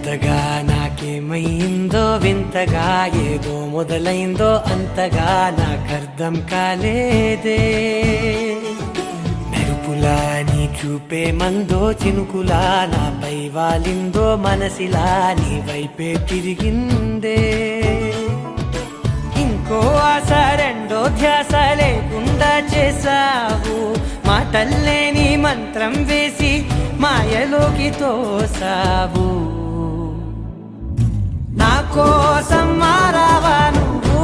కొత్తగా నాకేమైందో వింతగా ఏదో మొదలైందో అంతగా నాకర్థం కాలేదే మెరుపులా నీ చూపే మందో చినుకులా నాపై వాలిందో మనసిలా నీ వైపే తిరిగిందే ఇంకో ఆశ రెండో ధ్యాస లేకుండా చేసావు మాటల్లే నీ మంత్రం వేసి మాయలోకి తోసావు నా కోసం మారావా నువ్వు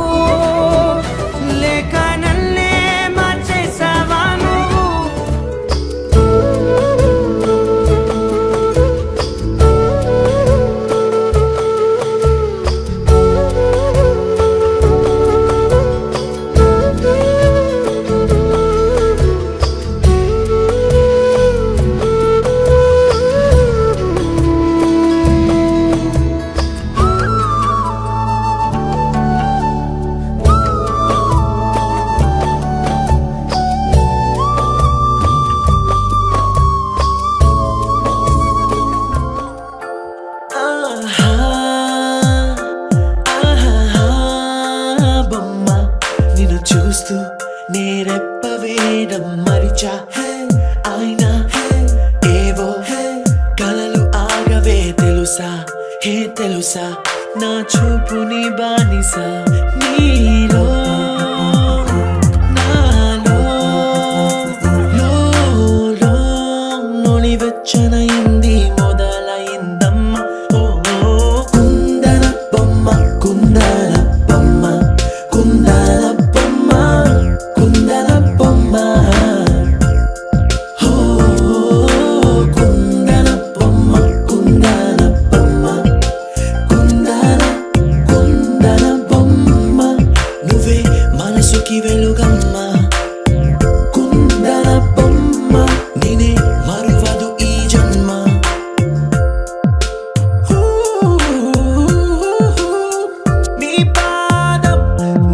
లేక నన్నే మార్చేసావా నువ్వు చూస్తూ నేరెప్ప వేయడం మరిచా అయినా ఏవో కలలు ఆగవే తెలుసా తెలుసా నా చూపుని బానిసా నీలో నాలో లో నొలివెచ్చనైంది మొదలైందమ్మ ఓ కుందన బొమ్మ కుందన బొమ్మ కుందన వెలుగమ్మా కుందన బొమ్మ నేనే మరువదు ఈ జన్మ నీ పాదం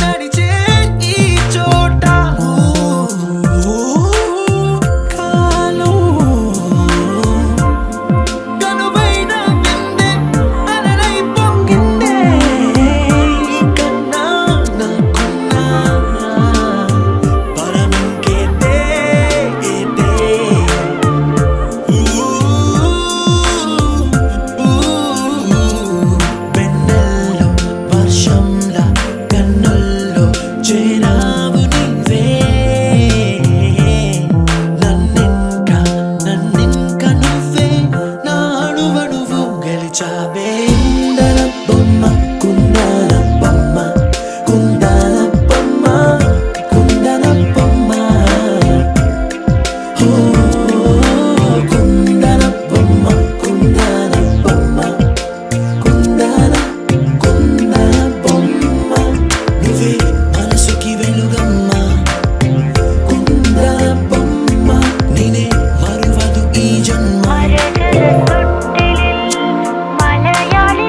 నడిచే ఈ చోట కాలం కనువైన నిందే అలరై పొంగిందే కన్నా నాకున్నా కుందన బొమ్మ కుందన బొమ్మ కుందన బొమ్మ కుందన బొమ్మ కుందన బొమ్మ కుందన బొమ్మ కుందన బొమ్మ నువ్వే మనసుకి వెలుగమ్మ కుందన బొమ్మ నేనే మరువదు ఈ జన్మ మలయాళి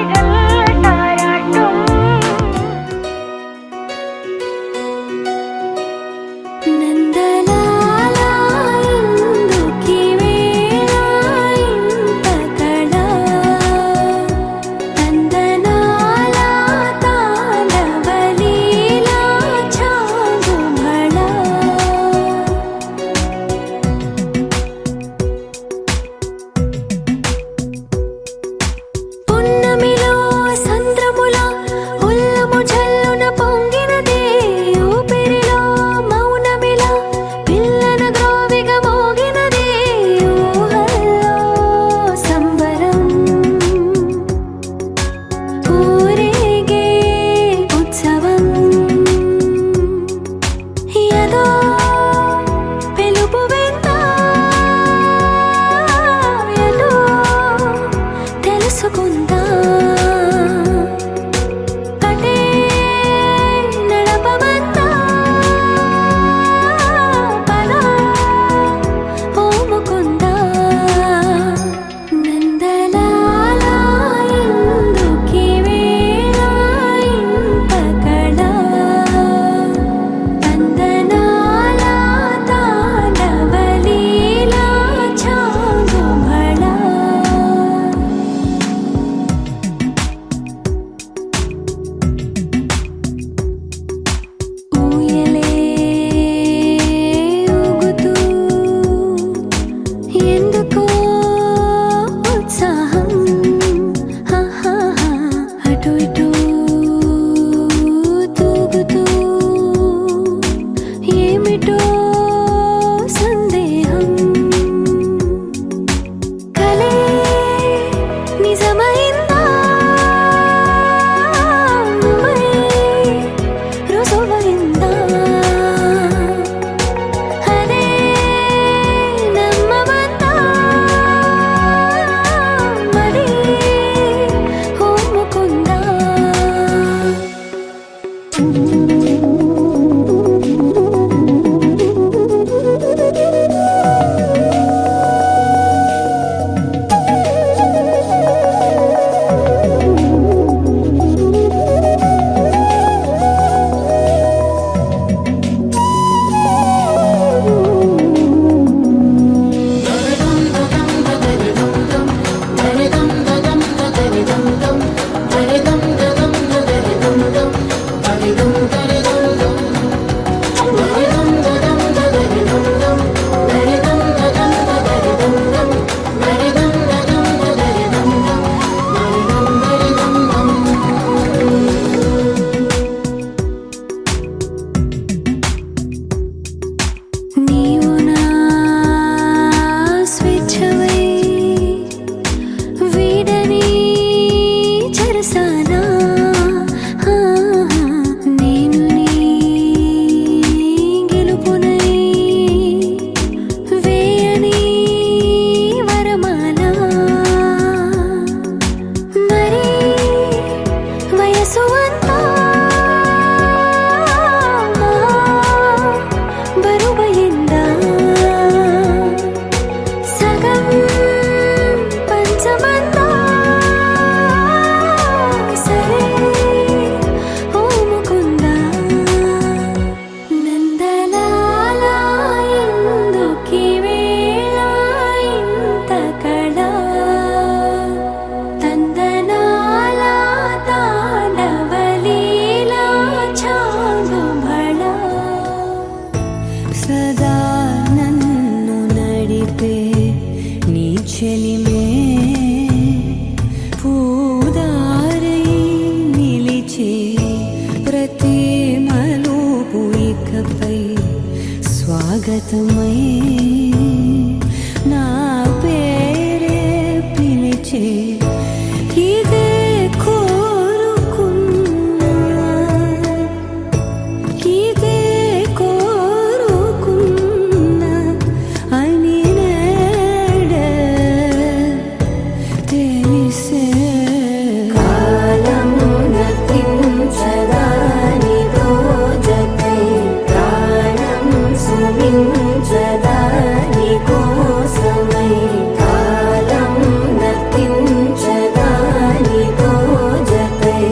శాశ్వతమై నా పేరే పిలిచే ఇదే కోరుకున్నా ఇదే కోరుకున్నా అని నేడే తెలిసే కాలం నతించదాని రోజకై ప్రాణం సుమించదాని కోసమై కాలం నతించదాని రోజకై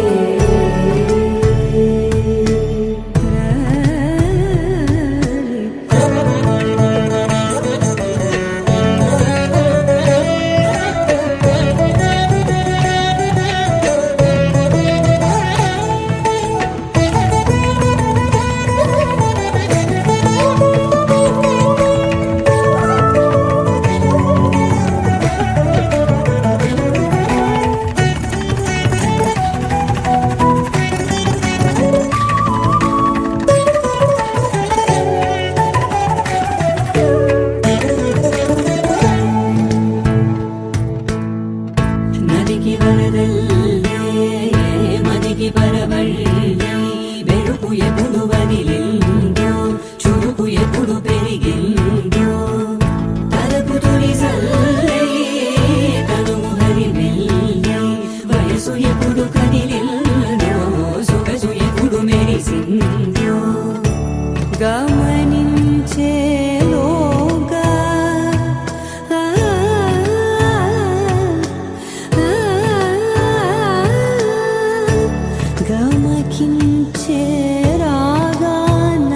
నదికి వరదల్లే మదికి పరవళ్ళే వెలుపు ఎప్పుడు వదిలిందో చురుకు ఎప్పుడు పెరిగిందో తలపు తొలి సల్లే తనువు హరిమెల్లే వయసు ఎప్పుడు కదిలిందో సొగసు ఎప్పుడు మెరిసిందో గమనించేలోగా గమకించే రాగాన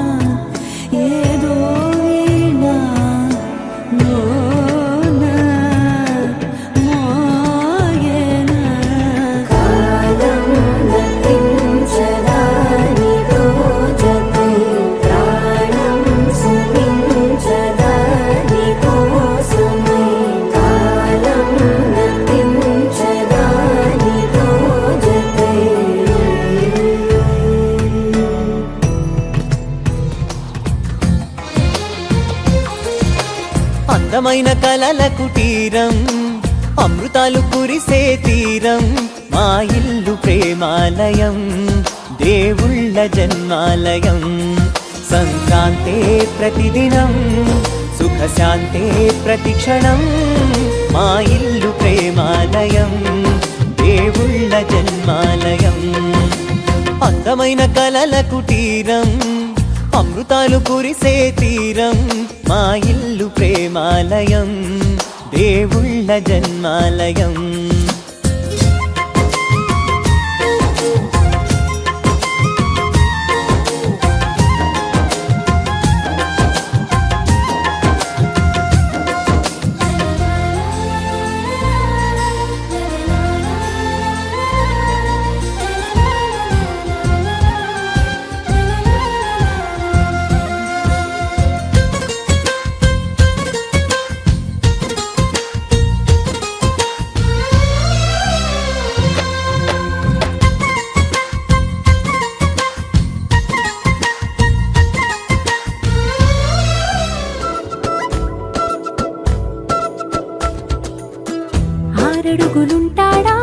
ఏదో వీణా మోన మోయన కాలం నతించదాని రోజకై ప్రాణం సుమించదాని కోసమై కాలం నతించదాని రోజకై అందమైన కలల కుటీరం అమృతాలు కురిసే తీరం మా ఇల్లు ప్రేమాలయం దేవుళ్ళ జన్మాలయం సంక్రాంతే ప్రతిదినం సుఖశాంతే ప్రతిక్షణం మా ఇల్లు ప్రేమాలయం దేవుళ్ళ జన్మాలయం అందమైన కలల కుటీరం అమృతాలు కురిసే తీరం మా ఇల్లు ప్రేమాలయం దేవుళ్ళ జన్మాలయం ఆరడుగులుంటాడా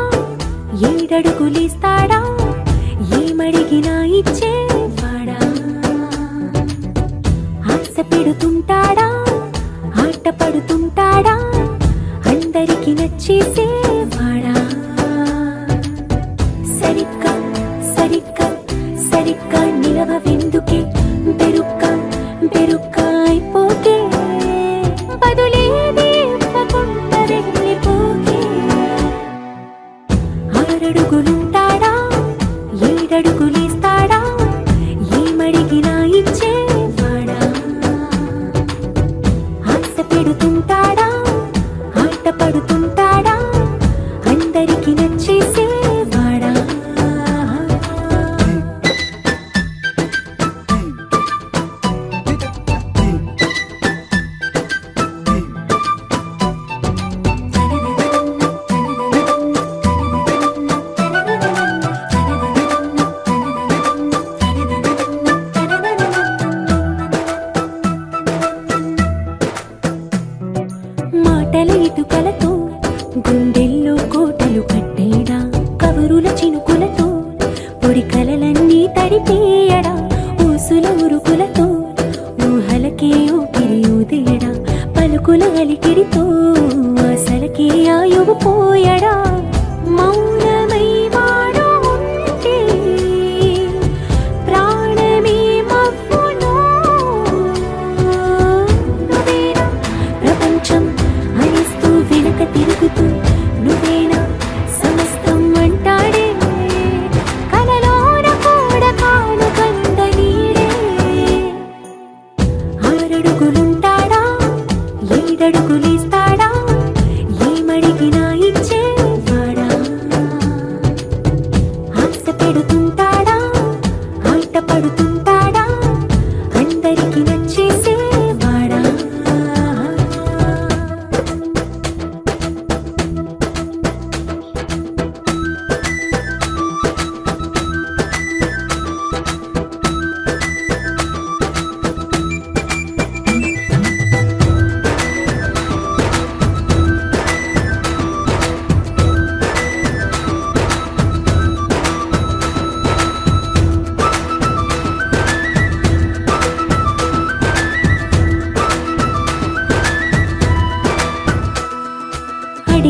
ఏడడుగులిస్తాడా ఏమడిగినా ఇచ్చేవాడా ఆశ పెడుతుంటాడా ఆట పడుతుంటాడా అందరికి నచ్చేసేవాడా సరిగ్గా సరిగ్గా సరిగ్గా నిలవెందుకే బెరుక్క బెరుక్క అయిపోకే బదులేది ఇవ్వకుండా వెళ్ళిపోకే ఆరడుగులుంటాడా ఏడడుగులిస్తాడా ఏమడిగినా ఇచ్చేవాడా ఆశ పెడుతుంటాడా ఆట పడుతుంటాడా అందరికి నచ్చేసేవాడా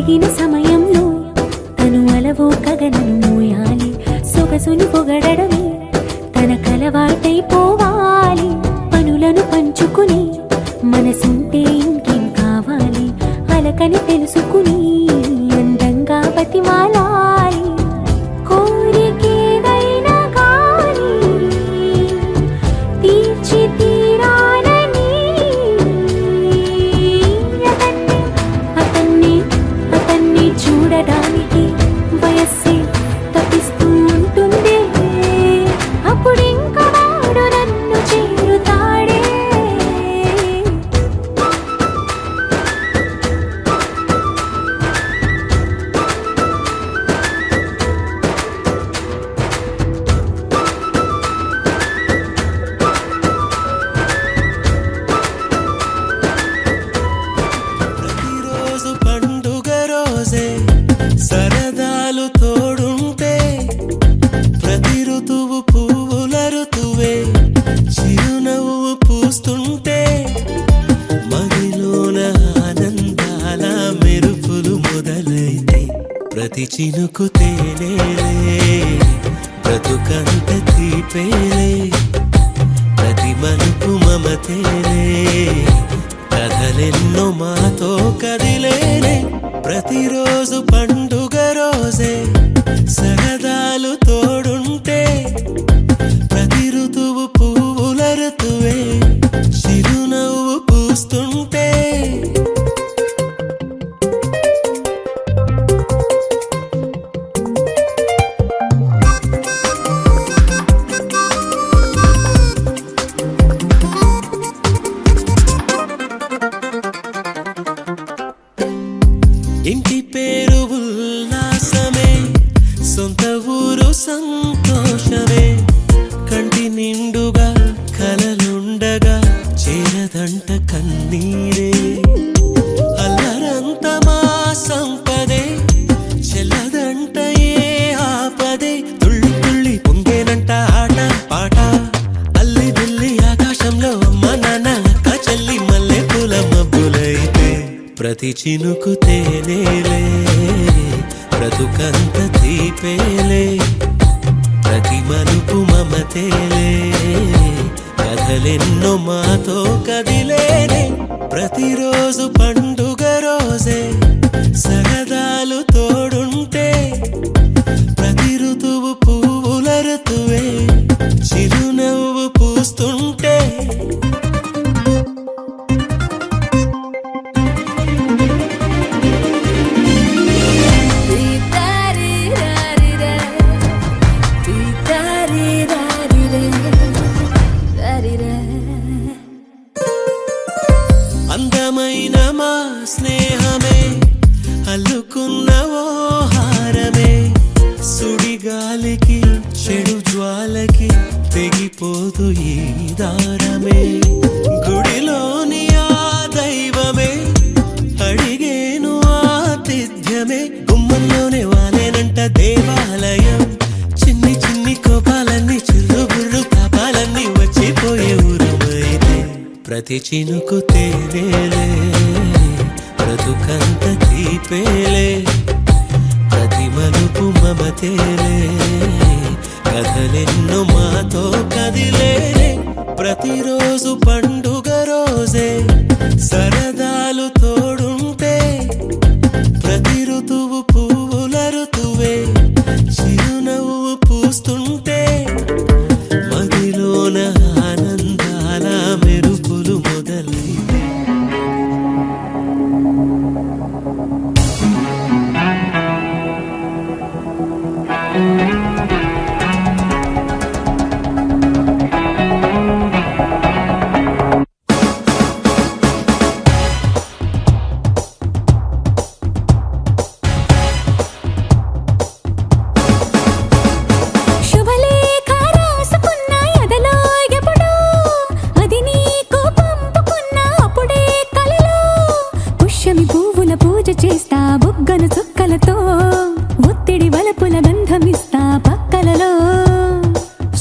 ఒదిగిన సమయంలో తను అలవో గగనను మోయాలి, సొగసుని పొగడమే తన కలవాటైపోవాలి. పనులను పంచుకుని మనసుంటే ఇంకేం కావాలి, అలకని తెలుసుకుని అందంగా బతిమాలాలి. కోరికేదైనా గాని తీర్చి తీరాలని అతన్ని చూడడానికి వయస్సే తప్పిస్తూ ఉంటుంది. అప్పుడింక వాడు నన్ను చేరుతాడే. ప్రతిరోజు పండుగ రోజే సరదాలు తోడుంటే, ప్రతి ఋతువు పువ్వుల ఋతువే చిరునవ్వు పూస్తుంటే, మదిలోన ఆనందాల మెరుపులు మొదలైతే, ప్రతి చినుకు తేనేలే బ్రతుకంత తీపేలే, ప్రతి మలుపు మమతేలే కథలెన్నో మాతో కదిలేనే. ప్రతిరోజు పండుగ రోజే సరదాలు తోడుంటే, ప్రతి ఋతువు పువ్వుల ఋతువే చిరునవ్వు పూస్తుంటే, ఇంటి పేరు ఉల్లాసమే, సొంత ఊరు సంతోషమే, కంటి నిండుగా కలలుండగా చేరదంట కన్నీరే. అల్లరంత మా సంపదే చెల్లదంట ఏ ఆపదే, తుళ్ళి తుళ్ళి పొంగేనంట ఆట పాట, అల్లి బిల్లి ఆకాశంలో అమ్మ నాన్న అక్క చెల్లి మల్లె పూల మబ్బులైతే, ప్రతి చినుకు తేనేలే బ్రతుకంత తీపేలే, ప్రతి మలుపు మమతేలే కథలెన్నో మాతో కదిలేనే. ప్రతిరోజు పండుగ రోజే సరదాలు తోడుంటే, ప్రతి ఋతువు పువ్వుల ఋతువే చిరునవ్వు పూస్తుంటే, అందమైన మా స్నేహమే అల్లుకున్న ఓ హారమే, సుడిగాలికి చెడు జ్వాలకి తెగిపోదు ఈ దారమే. గుడిలోని ఆ దైవమే అడిగేను ఆతిథ్యమే, గుమ్మంలోనే వాలేనంట దేవాలయం, చిన్ని చిన్ని కోపాలన్నీ చిర్రు బుర్రు తాపాలన్నీ వచ్చిపోయే ఊరమైతే, ప్రతి చినుకు తేనేలే బ్రతుకంత తీపేలే, ప్రతి మలుపు మమతేలే కథలెన్నో మాతో కదిలేనే. ప్రతిరోజు పండుగ రోజే సరదాలు తోడుంటే, ప్రతి ఋతువు పువ్వుల ఋతువే చిరునవ్వు పూస్తుంటే, మదిలోన ఆనందాల మెరుపులు మొదలై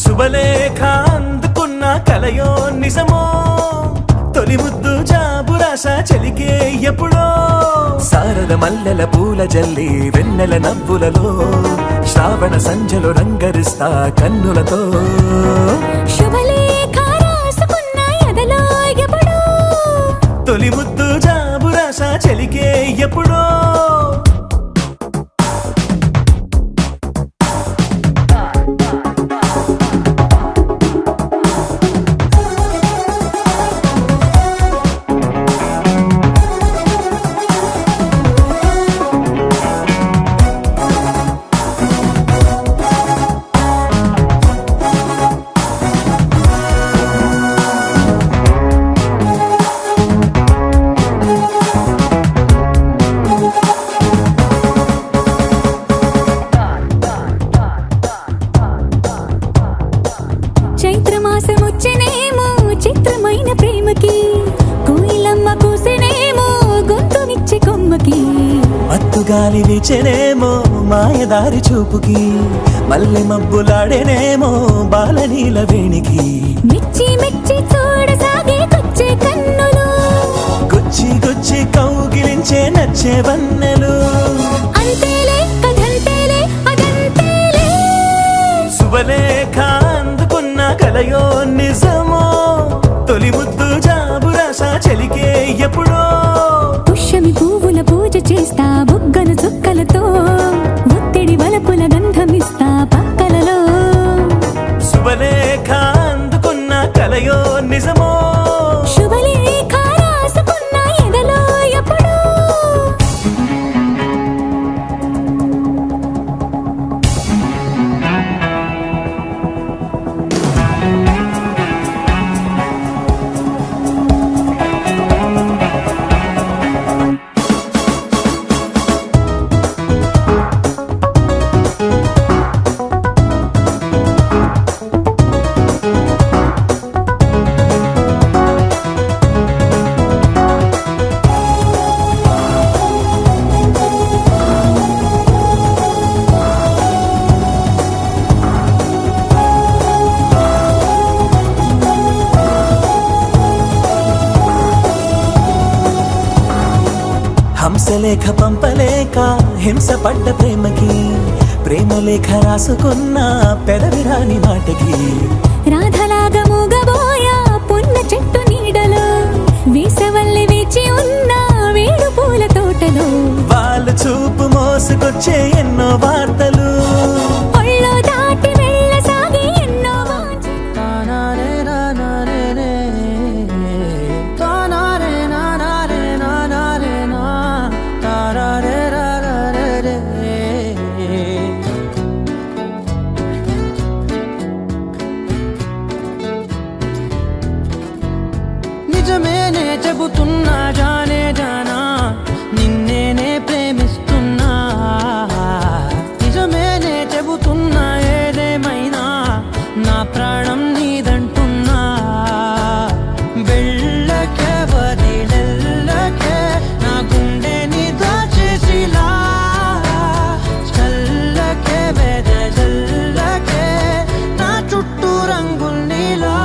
శుభలేఖ అందుకున్న కలయో నిజమో, తొలి ముద్దు జాబు రాస చెలికే ఎప్పుడో, సార శారద మల్లెల పూల జల్లి వెన్నెల నవ్వులలో శ్రావణ సంధ్యలో రంగరిస్తా కన్నులతో శుభలేఖ రాసుకున్న ఎదలో ఎప్పుడో తొలి ముద్దు జాబు రాస చెలికే ఎప్పుడో చైత్రమాసమొచ్చెనేమో చిత్రమైన ప్రేమకి కోయిలమ్మ కూసెనేమో గొంతునిచ్చే కొమ్మకి మత్తు గాలి వీచెనేమో మాయదారి చూపుకి మల్లె మబ్బులాడేనేమో బాలనీల వేణికి మెచ్చి మెచ్చి చూడసాగే కొచ్చే కన్నులు గుచ్చి గుచ్చి కౌగిలించే నచ్చే వన్నెలు అంతేలే కథంతేలే అదంతేలే శుభలేఖ అందుకున్న కలయో నిజమో తొలి ముద్దు జాబు రాస చెలికే ఎప్పుడో పుష్యమి పువ్వుల పూజ చేస్తా బుగ్గన చుక్కలతో ఒత్తిడి వలపుల గంధమిస్తా పక్కలలో శుభలేఖ అందుకున్న కలయో నిజమో శుభలేఖ రాసుకున్న ఎదలో ఎప్పుడో హంసలేఖ పంపలేక హింస పడ్డ ప్రేమకి ప్రేమలేఖ రాసుకున్న పెదవిరాని మాటకి రాధలాగా మూగబోయా పొన్న చెట్టు నీడలో వేసవల్లి వేచి ఉన్న వేడు పూల తోటలో వాళ్ళు చూపు మోసుకొచ్చే ఎన్నో వార్తలు ఒళ్ళో దాటి వెళ్ళసాగి ఎన్నో వాంఛలు. నిజమేనే చెబుతున్నా జానే జానా నిన్నేనే ప్రేమిస్తున్నా నిజమేనే చెబుతున్నా ఏదేమైనా నా ప్రాణం నీదంటున్నా వెళ్ళకే వదిలెల్లకే నా గుండెని దాచేసిలా చల్లకే వెదజల్లకే నా చుట్టూ రంగుల్నిలా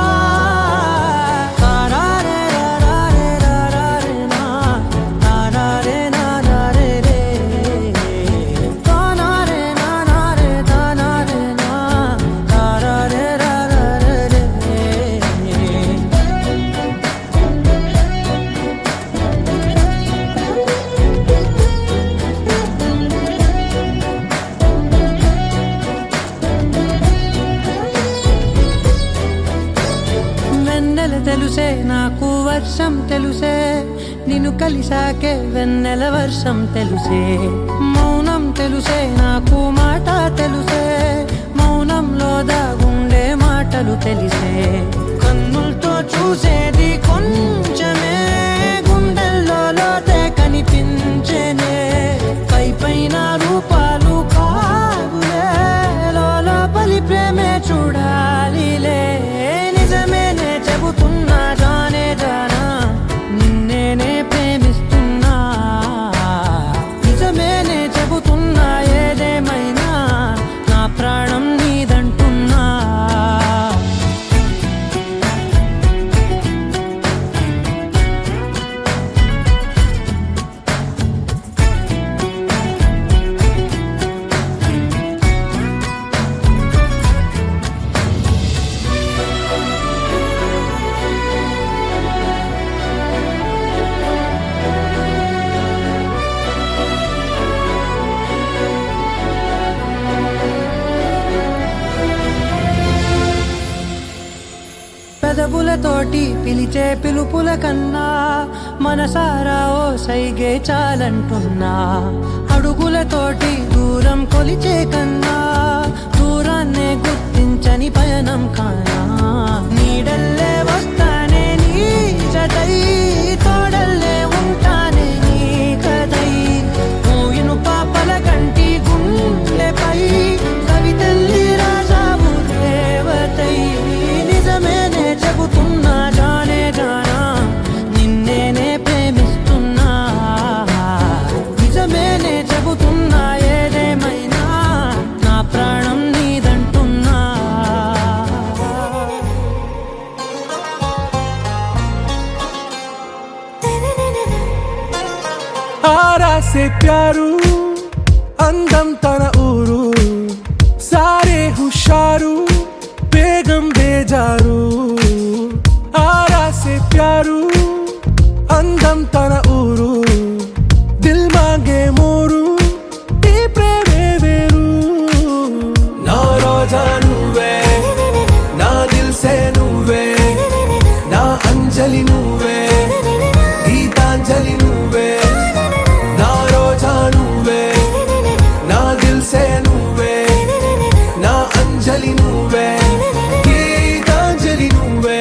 వెన్నెల తెలుసే నాకు వర్షం తెలుసే నిన్ను కలిసాకే వెన్నెల వర్షం తెలుసే మౌనం తెలుసే నాకు మాట తెలుసే మౌనంలో దాగుండే మాటలు తెలిసే కన్నులతో చూసేది కొంచెమే గుండెల్లో లోతే కనిపించేనే పై పైన రూపాలు కావులే లోపలి ప్రేమే చూడాలిలే నిజమేనే చెబుతున్నా జానే జానా నిన్నేనే ప్రేమిస్తున్నా నిజమేనే చెబుతున్నా ఏదేమైనా పెదవులతోటి పిలిచే పిలుపుల కన్నా మనసారా ఓ సైగే చాలంటున్నా. అడుగులతోటి దూరం కొలిచే కన్నా దూరాన్నే గుర్తించని పయనం కానా. నీడల్లే వస్తానే నీ జతై, తోడల్లే ఉంటానే నీ కదై. మూయిను పాపల కంటి గుండెపై కవితల్లి రాజావు దేవతై. నిజమేనే చెబుతున్నా జానే జానా, నిన్నేనే ప్రేమిస్తున్నా. నిజమేనే చెబుతున్నా ఏదేమైనా నా ప్రాణం నీదంటున్నా. ఆరా సే ప్యారు అందం తన ఊరు, సారే హుషారు బేగం బేజారు. ఆరా సే ప్యారు అందం తన ఊరు, దిల్ మాంగే మోరు ఈ ప్రేమే వేరు. నా రోజా నువ్వే, నా దిల్ సే నువ్వే, నా అంజలి నువ్వే, గీతాంజలి నువ్వే. నా రోజా నువ్వే, నా దిల్ సే నువ్వే, నా అంజలి నువ్వే, గీతాంజలి నువ్వే.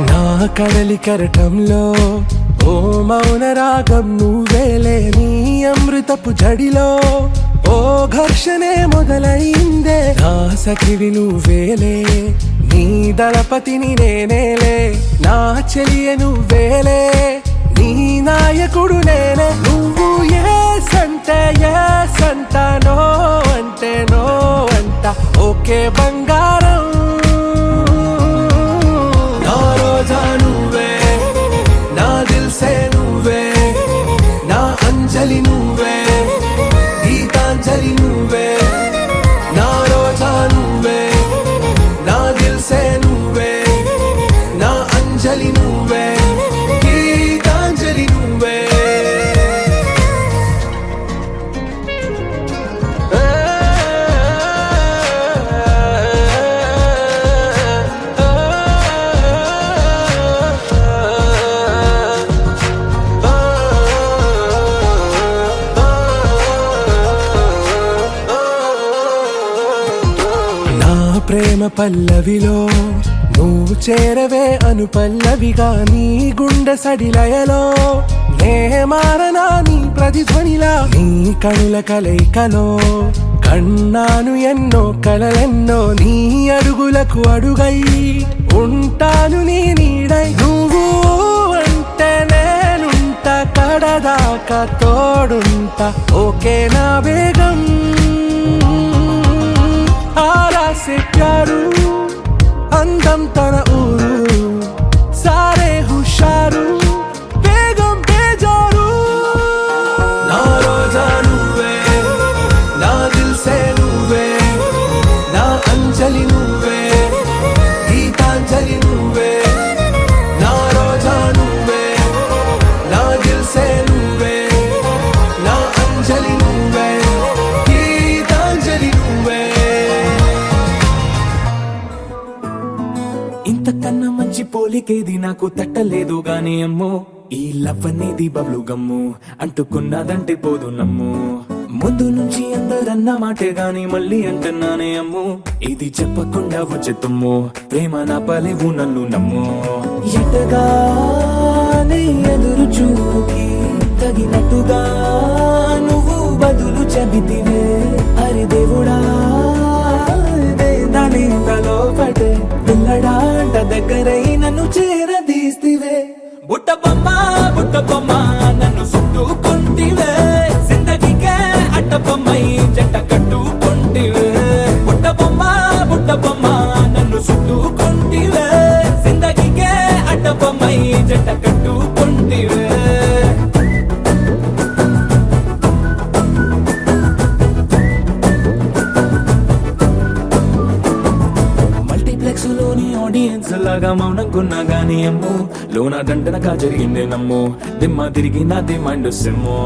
నా కడలి కరటంలో ఓ మౌన రాగం నువ్వేలే. నీ అమృతపు జడిలో ఓ ఘర్షణే మొదలైందే. నా సఖివి నువ్వేలే, నీ దళపతిని నేనేలే. నా చెలియ నువ్వేలే, నీ నాయకుడు నేనే. నువ్వు ఏ సంటే ఏ సంట, నో అంటే నో అంట, ఓకే బంగారం. నా రోజా నువ్వే, నా దిల్ సే నువ్వే, నా అంజలి నువ్వే, గీతాంజలి నువ్వే. నా రోజా నువ్వే, నా దిల్ సే నువ్వే, నా అంజలి నువ్వే, గీతాంజలి నువ్వే. ప్రేమ పల్లవిలో నువ్వు చేరవే అను పల్లవిగా. నీ గుండె సడిలయలో నే మారనా నీ ప్రతిధ్వనిలా. నీ కనుల కలయికలో కన్నాను ఎన్నో కలలెన్నో. నీ అడుగులకు అడుగై ఉంటాను నీ నీడై. నువ్వు అంటే నేనుంట కడదాకా తోడుంటా, ఓకే నా బేగం. ఆరా సే ప్యారు అందం తన ఊరు, సారే హుషారు బేగం బేజారు. నా రోజా నువ్వే, నా దిల్ సే నువ్వే, నా అంజలి నువ్వే, గీతాంజలి నువ్వే. నా రోజా నువ్వే, నా దిల్ సే నువ్వే, నా అంజలి నువ్వే, గీతాంజలి నువ్వే. ఇంతకన్నా మంచి పోలికేది నాకు తట్టలేదు గాని అమ్మో. ఈ లవ్ అనేది బబ్లు గమ్ము, అంటుకున్నదంటే పోదు నమ్ము. ముందు నుంచి అందరన్న మాటే గాని మళ్ళీ అంటున్నానే అమ్ము. ఇది చెప్పకుండా వచ్చే తుమ్ము, ప్రేమ నా పలేవు నన్ను నమ్ము. ఎటగానే ఎదురు చూకి తగినట్టుగా నువ్వు బదులు చెబితివే. అరే దేవుడా, దాని తలో పడే పిల్లడాంట దగ్గరై నన్ను చేరదీస్తివే. బుట్ట బొమ్మ నన్ను చుట్టుకుంటివే. జిందగీకే అట్ట బొమ్మై జంట కట్టుకుంటివే. బుట్ట బొమ్మ నన్ను చుట్టుకుంటివే. రాజులాగా మౌనంకున్నా గానీ అమ్ము లోన దండనగా జరిగింది నమ్ము దిమ్మ తిరిగి నా దిమ్మండు సిమ్ము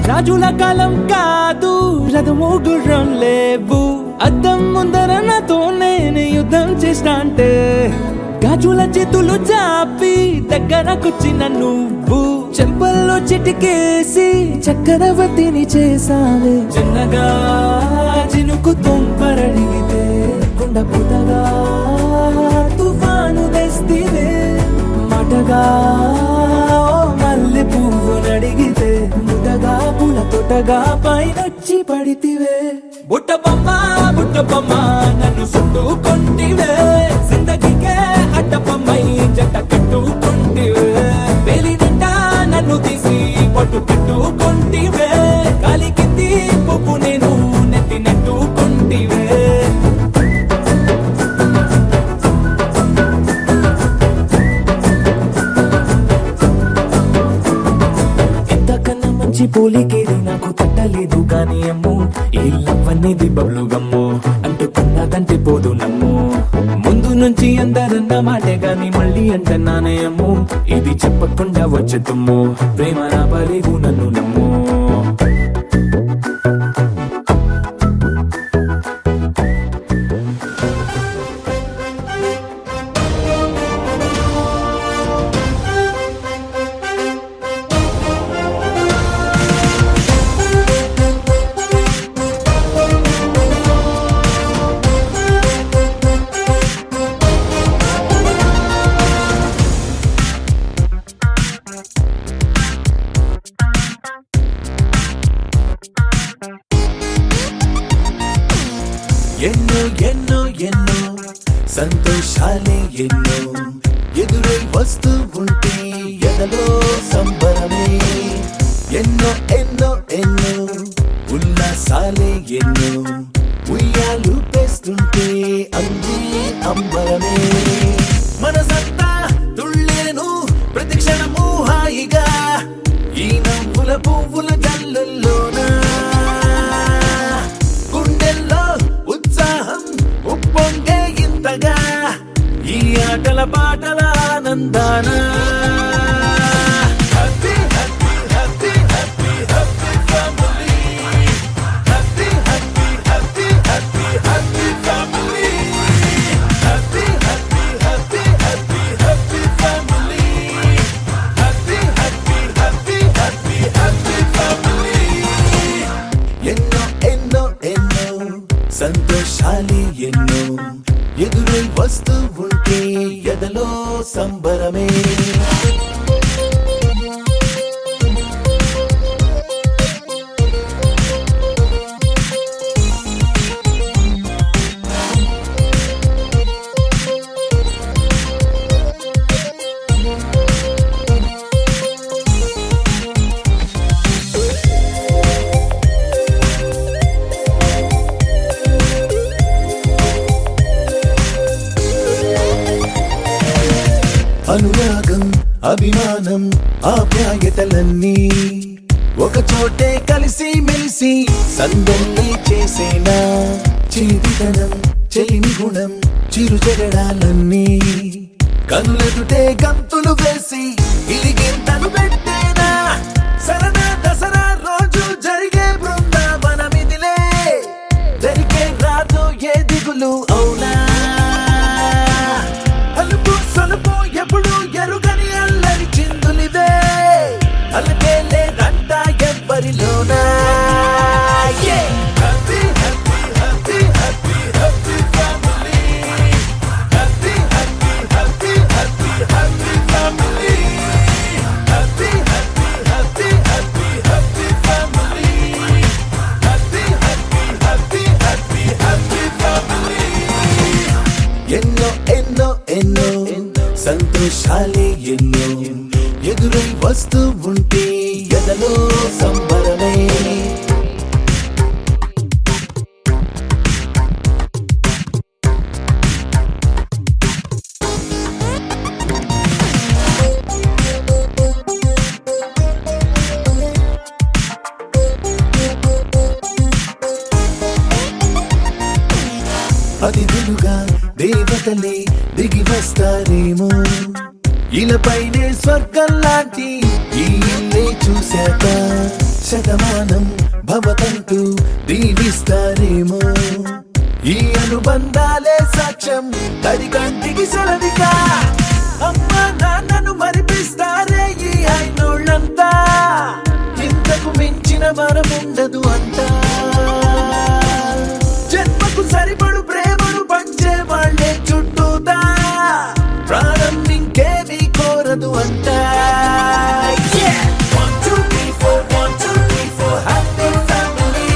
రాజుల కాలం కాదు రథము గుర్రం లేవు అద్దం ముందర నాతో నేను యుద్ధం చేస్తా అంటే గాజుల చేతులు చాపి దగ్గరకొచ్చిన నువ్వు చెంపల్లో చిటికేసి చక్రవర్తిని చేసావే చిన్నగా చినుకు తుంపరడిగితే కుండ పుటగా తుఫాను తెస్తివే మాటగా మల్లె పువ్వు నడిగితే ముటగా పుల తొటగా పైనొచ్చి పడితివే బుట్టబొమ్మ నన్ను చుట్టుకొంటివే జిందగీకే అడ్డపమ్మై జంట కట్టుకొంటివే వేలి నిండా నన్ను తీసి పట్టు పెట్టుకొంటివే కాలి కింది పువ్వు నేను నెత్తి నెట్టుకొంటివే పోలికేది నాకు తట్టలేదు కానీ అమ్ము ఈ లవ్ అనేది బబ్లు గమ్ము అంటుకున్నదంటే పోదు నమ్ము ముందు నుంచి అందరన్న మాటే గాని మళ్ళీ అంటున్నానే అమ్ము ఇది చెప్పకుండా వచ్చే తుమ్ము ప్రేమ నా బలివు నన్ను నమ్ము ఎన్నో ఎన్నో ఎన్నో సంతోషాలే ఎన్నో ఎదురై వస్తూ ఉంటే ఎదలో సంబరమే ఎన్నో ఎన్నో ఎన్నో ఉల్లాసాలే ఎన్నో ఉయ్యాలు పేస్తుంటే అందే అంబరమే మనసంతా తుళ్ళేను ప్రతి క్షణము హాయిగా ఈ నవ్వుల పువ్వుల జల్లుల్లోనా ఈ ఆటల పాటల ఆనందాన happy happy happy happy happy family happy happy happy happy happy family happy happy happy happy happy family happy happy happy happy happy family ఎన్నో ఎన్నో ఎన్నో సంతోషాలే ఎన్నో ఎదురై వస్తూ ఉంటే ఎదలో సంబరమే అనురాగం అభిమానం ఆప్యాయతలన్నీ ఒక చోటే కలిసి మెలిసి సందల్లి చేసేనా చేతితనం చెలిమి గుణం చిరు జగడాలన్నీ కనులెదుటే గంతులు వేసి ఇదిగింతను పెట్టేనా సరదా దసరా రోజు జరిగే బృందావనమిదిలే జరిగే రాదు ఏ దిగులు అవునా అలుపు సొలుపు ఎప్పుడు ఎరుగని అల్లరి చిందులివే అలకే లేదంట ఎవ్వరిలోనా happy happy happy happy happy family happy happy happy happy happy family happy ఎన్నో ఎదురై వస్తూ ఉంటే ఎదలో సంబరమే అతిథులుగా దేవతలే దిగి వస్తారేమో ఇలపైనే స్వర్గం లాంటి ఈ ఇల్లే చూశాక శతమానం భవతంటూ దీవిస్తారేమో ఈ అనుబంధాలే సాక్ష్యం తడి కంటికి సెలవిగా అమ్మ నాన్నను మరిపిస్తారే ఈ అయినోళ్ళంతా ఇంతకు మించిన వరముండదు అంతా జన్మకు సరిపడు ప్రేమను పంచే వాళ్ళే చుట్టూతా ప్రాణం ఇంకేమీ కోరదు అంతా Yeah! 1, 2, 3, 4, 1, 2, 3, 4, happy family.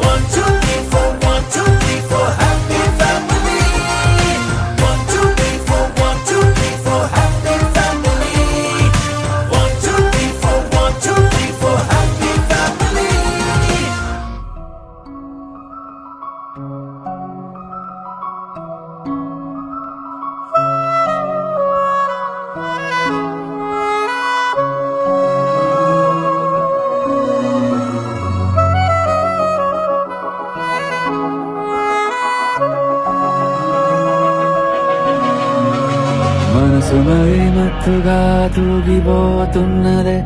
1, 2, 3, 4, 1, 2, 3, 4, happy family. 1, 2, 3, 4, 1, 2, 3, 4, happy family. 1, 2, 3, 4, 1, 2, 3, 4, happy family. మనసు మరి మత్తుగా తూగిపోతున్నదే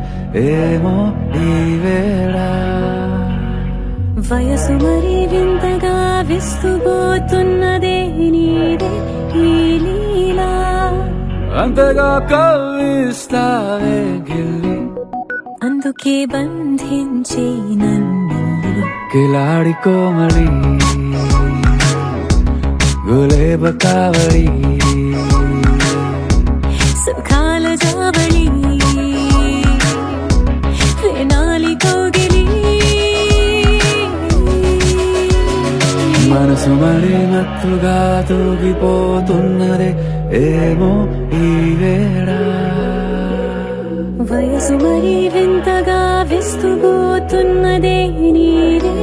ఏమో ఈ వేళ వయసు మరి వింతగా విస్తుపోతున్నదే నీదే ఈ లీలా అంతగా కవ్విస్తావే గిల్లి అందుకే బంధించి నన్ను కిలాడి కోమలి గులేబ కావడి సుఖాల జాబళి వేనాలి కోగిలి మనసు మరి మత్తుగా తూగిపోతున్నదే ఏమో ఈ వేళ వయసు మరి వింతగా విస్తుపోతున్నదే నీదే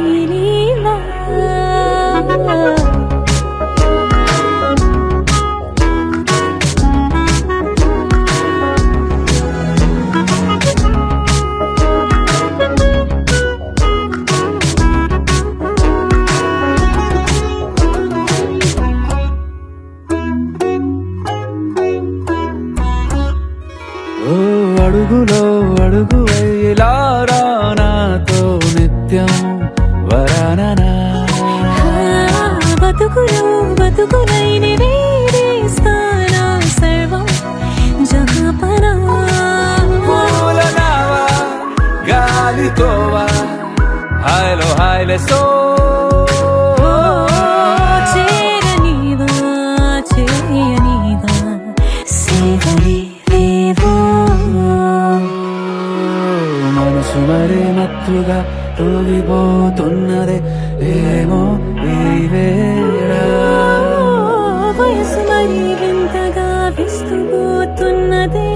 ఈ లీలా ఓ అడుగులో అడుగు వేలారా నాతో నిత్యం వరాననా బతుకులో బతుకులైన వేరేస్తానా సర్వం జహాపనా పూలనావా గాలితోవా హాయ్లో హాయ్లే సో చేరనీవా చేయనీవా సేవలే లేవో మనసు మరి మత్తుగా తూగిపోతున్నదే ఏమో ఈ వేళ వయసు మరి వింతగా విస్తుపోతున్నదే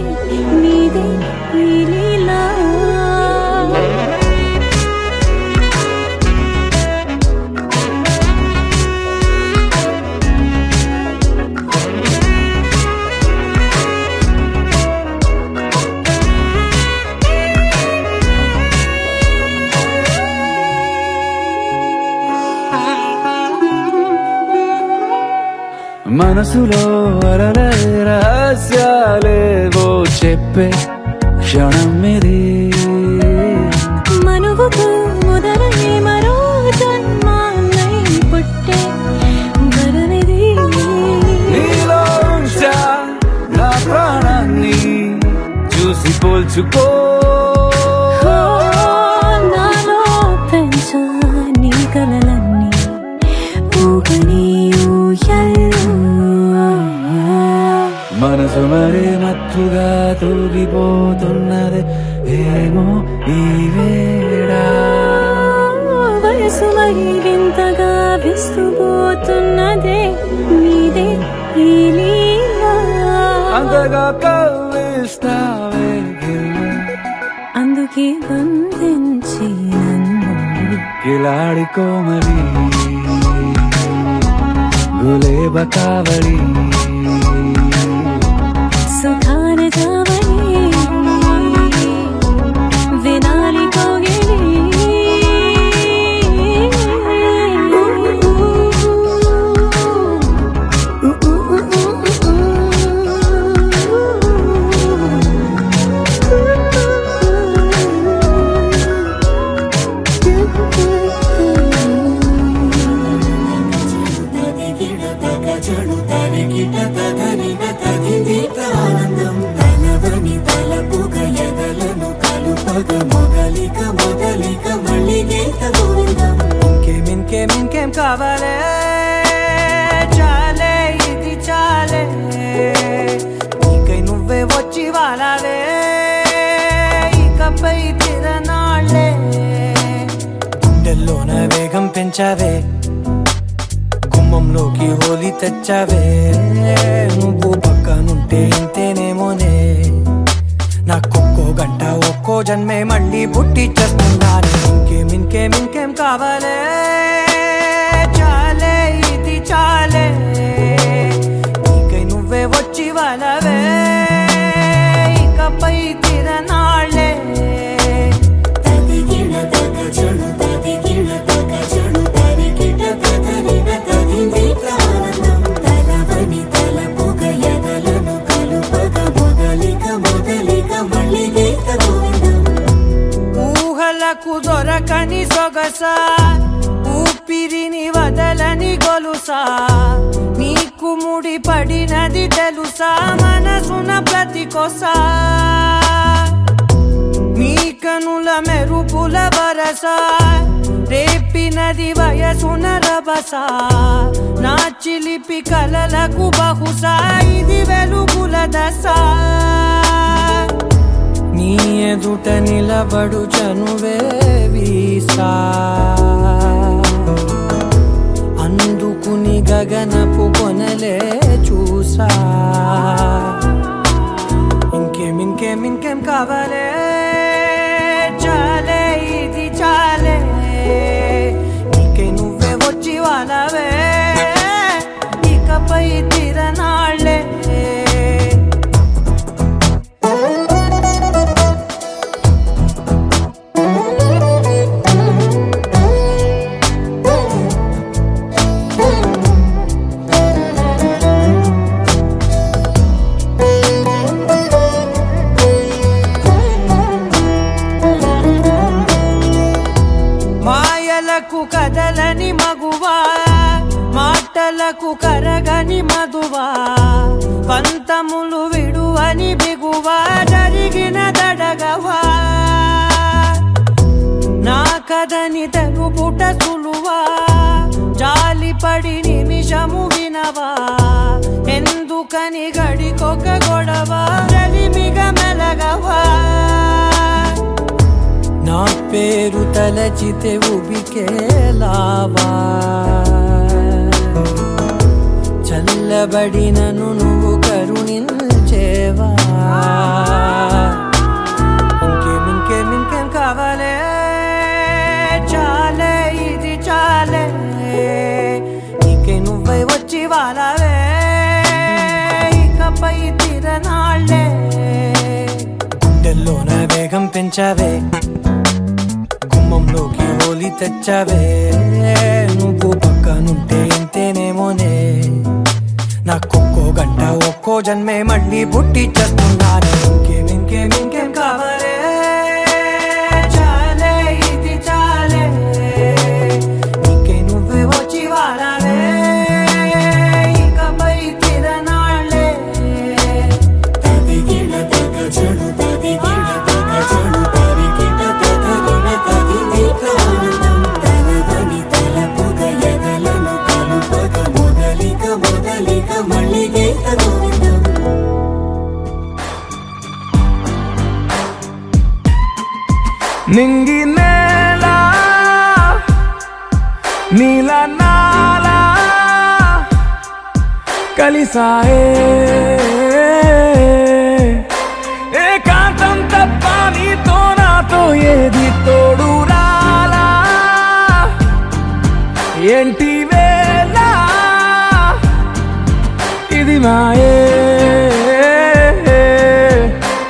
నీదే ఈ లీలా మనసులో అలలే రహస్యాలేవో చెప్పే క్షణం ఇది మనువుకు మొదలై మరో జన్మాన్నై పుట్టే వరమిది నీలో ఉంచా నా ప్రాణాన్ని చూసి పోల్చుకో నాలో పెంచా నీ కలలన్నీ ఊగని ఊయల్లో మనసు మరి మత్తుగా తూగిపోతున్నది ఏమో ఈ వేళ వయసు మరి వింతగా విస్తుపోతున్నదే నీదే ఈ లీలా అంతగా కవ్విస్తావే అందుకే బంధించి నన్ను కిలాడి కోమలి గులేబ కావడి సుఖాన జావని వినాలి కోగిలి ఇంకేం కావాలే చాలే ఇది చాలే నీకై నువ్వే వచ్చి వాలావే ఇకపై తిరనాళ్ళే గుండెల్లోన వేగం పెంచావే గుమ్మంలోకి హోలీ తెచ్చావే నువ్వు పక్కనుంటే ఇంతేనేమోనే నాకొక్కో గంట ఒక్కో జన్మే మళ్ళీ పుట్టి చేస్తున్నాను ఇంకేం కావాలే చాలే ఇది చాలే నీకై నువ్వే వచ్చి వాళ్ళవే ఇకపై తిరనాళ్ళే ఊహలకు దొరకని సొగసా ఊపిరిని వదలని గొలుసా నీకు ముడి పడినది తెలుసా మనసున ప్రతి కొసా నీ కనుల మెరుపుల వరస రేపినది వయసున రభస నా చిలిపి కలలకు బహుశా ఇది వెలుగుల దశ నీ ఎదుట నిలబడు చనువే వీసా అందుకుని గగనపు కొనలే చూసా ఇంకేం కావాలే చాలే ఇది చాలే నీకై నువ్వే వచ్చి వాళ్ళవే ఇకపై తిరనాళ్ళే కదలని మగువా మాటలకు కరగని మధువా పంతములు విడువని బిగువా జరిగిన దడగవా నా కదని తెలుపుట సులువా జాలిపడి నిమిషము వినవా ఎందుకని గడికొక గొడవ రలిమిగ మెలగవా నా పేరు తలచితే ఉబికేలావా చల్లబడినను నువ్వు కరుణించేవా ఇంకేం కావాలే చాలే ఇది చాలే నీకై నువ్వై వచ్చి వాళ్ళవే ఇకపై తిరనాళ్ళే గుండెల్లోన వేగం పెంచావే గుమ్మంలోకి హోలీ తెచ్చావే నువ్వు పక్కనుంటే ఇంతేనేమోనే నాకొక్కో గంట ఒక్కో జన్మే మళ్ళీ పుట్టి చేస్తున్నాను ఇంకేం కావాలే చాలే ఇది చాలే నీకై నువ్వే వచ్చి వాళ్ళవే ఇకపై తిరనాళ్ళే నింగి నేల నీల నాల కలిసాయే ఏంటి వేళ ఇది మాయే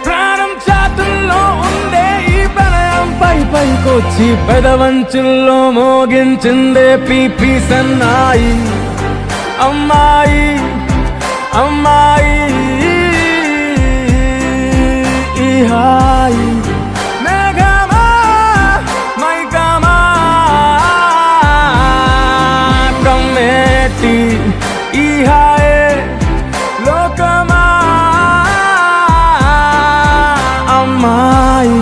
ప్రాణం చాతుల్లో ఉండే ఈ ప్రణయం పైకొచ్చి పెదవంచుల్లో మోగించిందే పీపీ సన్నాయి అమ్మాయి అమ్మాయి ఈ హాయి మేఘమా మైకమా కమ్మేటి ఈ హాయే లోకమా అమ్మాయి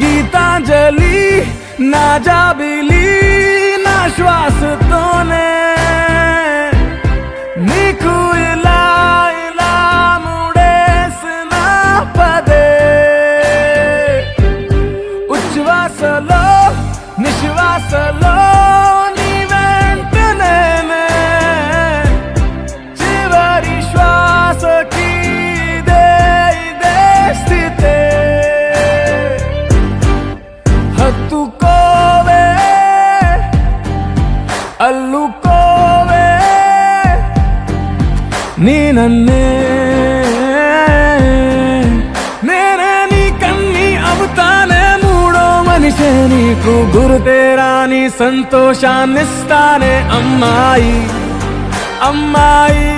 గీతాంజలి నా జాబిలి నా శ్వాసతోనే నీకు ఇలా ఇలా ముడేసిన పదే ఉచ్ఛ్వాసలో నిశ్వాసలో నీ వెంట నేనే చివరి శ్వాసకి ఇదే స్థితే హత్తుకోవే అల్లుకోవే నీ నన్నే నేనే నీ కన్ని అవుతానే మూడో మనిషే నీకు గురుతేరాని సంతోషాన్నిస్తానే అమ్మాయి అమ్మాయి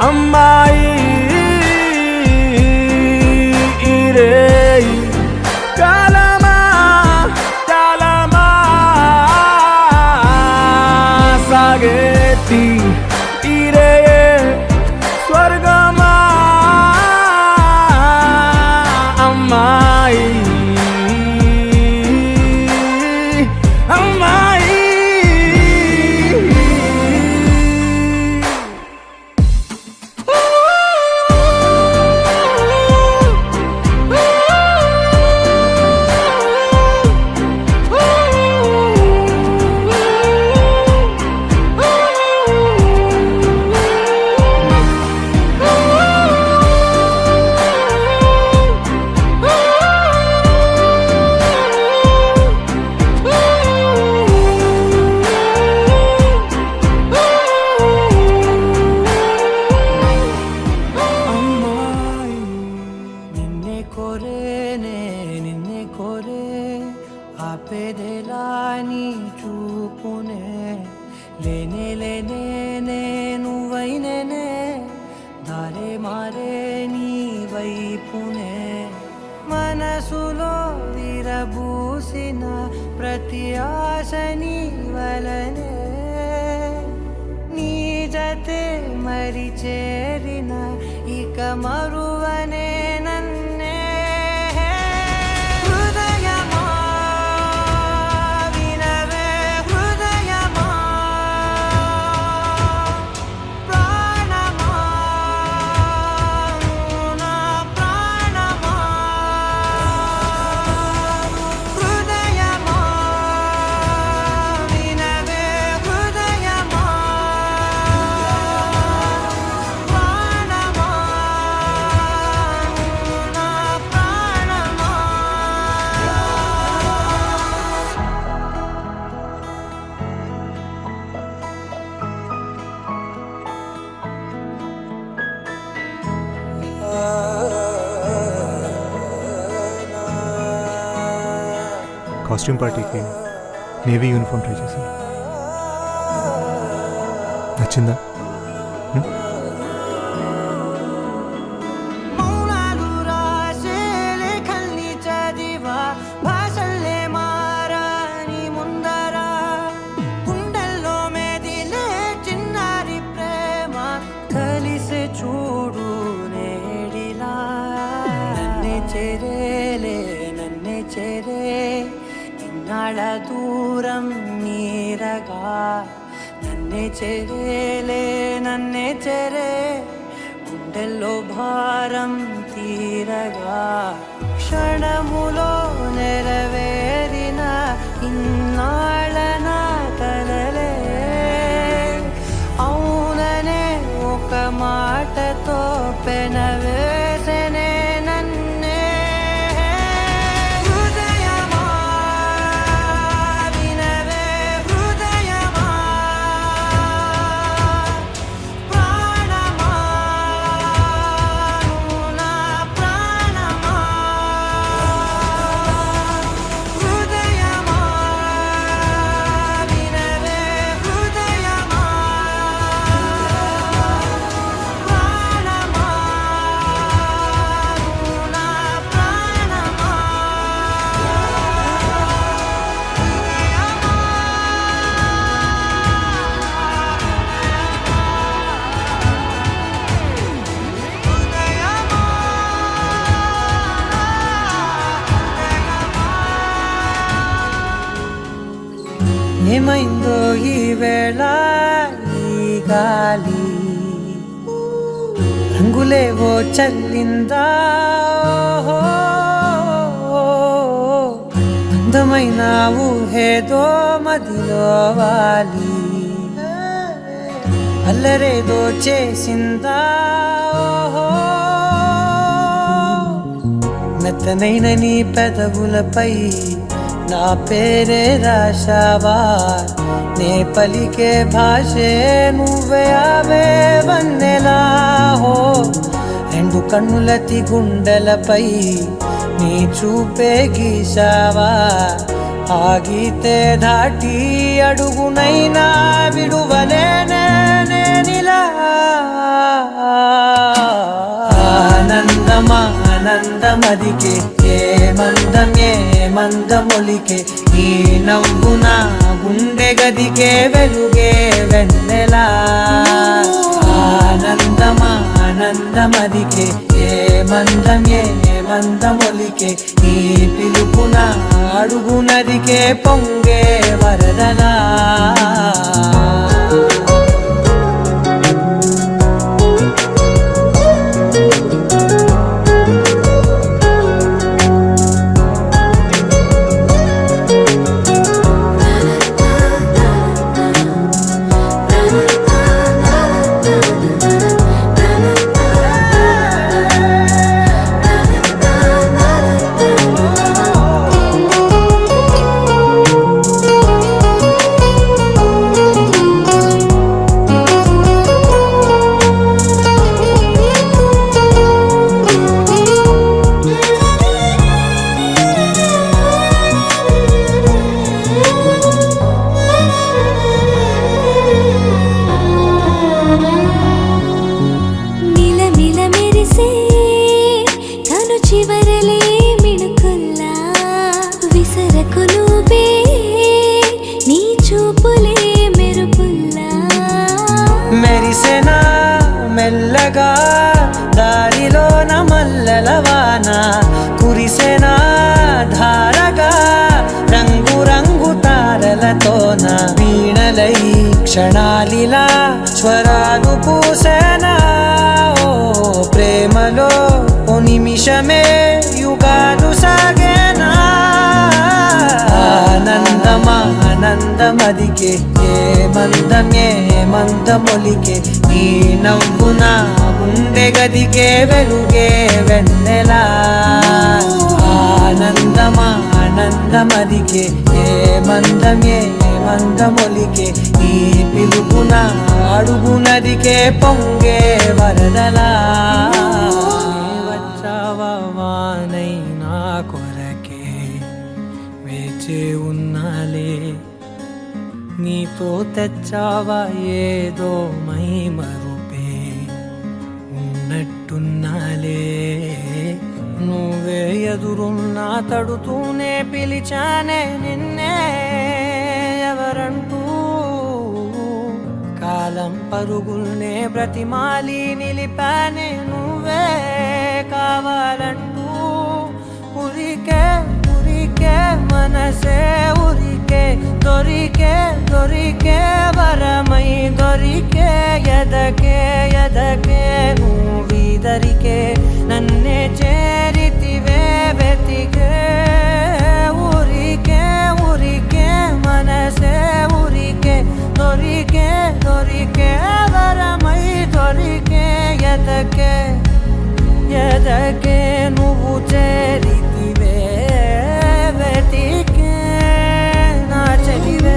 అమ్మాయి ఇరేయి కాలమా కాలమా సాగేటి ఇరే స్వర్గమా అమ్మాయి అమ్మాయి నిన్నే కోరేనే నిన్నే కోరే ఆపేదేలా నీ చూపునే లేనే లేనే నువ్వైనేనే దారే మారే నీ వైపునే మనసులో విరబూసిన ప్రతి ఆశ నీ వలనే నీ జతే మరి చేరిన ఇక మరువనే నన్నే హృదయమా వినవే హృదయమా ప్రాణమా నా ప్రాణమా హృదయమా వినవే హృదయమా ప్రాణమా నా ప్రాణమా కాస్ట్యూమ్ పార్టీకి నేవీ యూనిఫామ్ ట్రై చేశాను. నచ్చిందా? ఇన్నాళ్ళ దూరం నీరగా నన్నే చెరేలే నన్నే చెరే గుండెల్లో భారం తీరగా క్షణములో నెరవేరిన ఇన్నాళ్ళ నా కలలే అవుననే ఒక మాటతో పెనవేసనే నన్నే హృదయమా వినవే హృదయమా ప్రాణమా నువ్వు నా ప్రాణమా హృదయమా వినవే హృదయమా ప్రాణమా నువ్వు నా ప్రాణమా ఏమైందో ఈ వేళ ఈ గాలి రంగులేవో చల్లిందా అందమైన ఊహేదో మదిలో వాలి అల్లరేదో చేసిందా మెత్తనైన నీ పెదవులపై నా పేరే రాశావా నే పలికే భాషే నువ్వే ఆవే వన్నెలా హో రెండు కన్నులతి గుండెలపై నీ చూపే గీశావా ఆగితే దాటి అడుగునైనా విడువలేనే నేనిలా ఆనందమా ఆనందమదికే ఏ మందమొలికే ఈ నవ్వు నా గుండె గదికే వెలుగే వెన్నెలా ఆనందమా ఆనందమదికే ఏ మందమొలికే ఈ పిలుపున అడుగునదికే పొంగే వరదలా మిలమిల మెరిసే కను చివరలే మిణుకుల్లా విసరకు నువ్వే నీ చూపులే మెరుపుల్లా మెరిసెనా మెల్లగా దారిలోన మల్లెలవాన కురిసెనా ధారగా రంగు రంగు తారలతోన వీణలై క్షణాలిలా స్వరాలు పూసేనా ఓ ప్రేమలో ఓ నిమిషమే యుగాలు సాగేనా ఆనందమా ఆనందమదికే ఏ మందమొలికే ఈ నవ్వు నా గుండె గదికే వెలుగే వెన్నెలా ఆనందమా ఆనందమదికే ఏ మందమొలికే ఈ పిలుపున అడుగునదికే పొంగే వరదలా వచ్చావా వానై నా కొరకే వేచే ఉన్నాలే నీతో తెచ్చావా ఏదో మై మరుపే ఉన్నట్టున్నాలే నువ్వే ఎదురున్నా తడుతూనే పిలిచానే నిన్నే ఎవరంటూ కాలం పరుగుల్నే బ్రతిమాలి నిలిపానే నువ్వే కావాలంటూ ఉరికే ఊరికే మనసే ఊరికే దొరికే దొరికే వరమై దొరికే ఎదకే ఎదకే నువ్వీదరికే నన్నే చేరితివే వెతికే ఊరికే ఊరికే మనసే ఊరికే దొరికే దొరికే వరమై దొరికే ఎదకే ఎదకే నువ్వు చేరితివే వెతికే నా చెలివే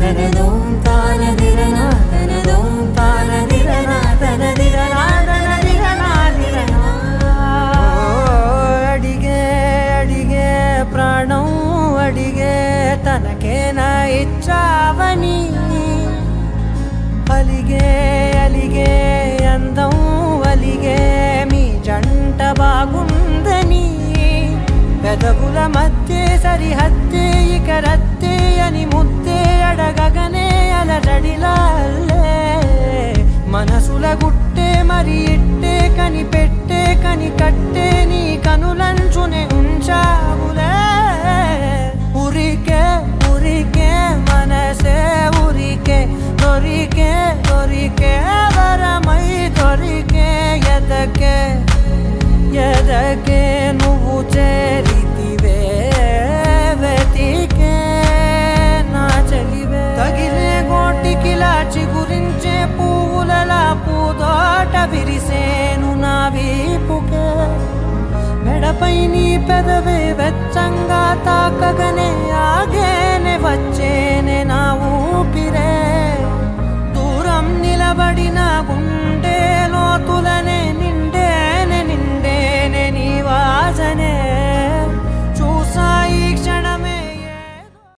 తనదోం తానదిరనా తనదోం తానదిరనా తనదిరనా తనదిరనా దిరనా అడిగే అడిగే ప్రాణం అడిగే తనకేనా ఇచ్చావని అలిగే అలిగే అందం అలిగే మీ జంట బాగుందని పెదవుల మధ్య సరిహద్దే ఇక రత్తే అని ముద్దే అడగగనే అలజడిలాలే మనసుల గుట్టే మరి ఇట్టే కని పెట్టే కని కట్టే నీ కనులంచునే ఉంచావులే ఉరికే ఉరికే మనసే ఉరికే దొరికే దొరికే వరమై దొరికే ఎదకే ఎదకే నువ్వు చేరితివే వెతికే నా చెలివే తగిలే గోటికిలా చిగురించే పువ్వులలా పూదోట విరిసేను నా వీపుకే మెడపై నీ పెదవే వెచ్చంగా తాకగనే ఆగేనే వచ్చేనే నా ఊపిరే దూరం నిలబడిన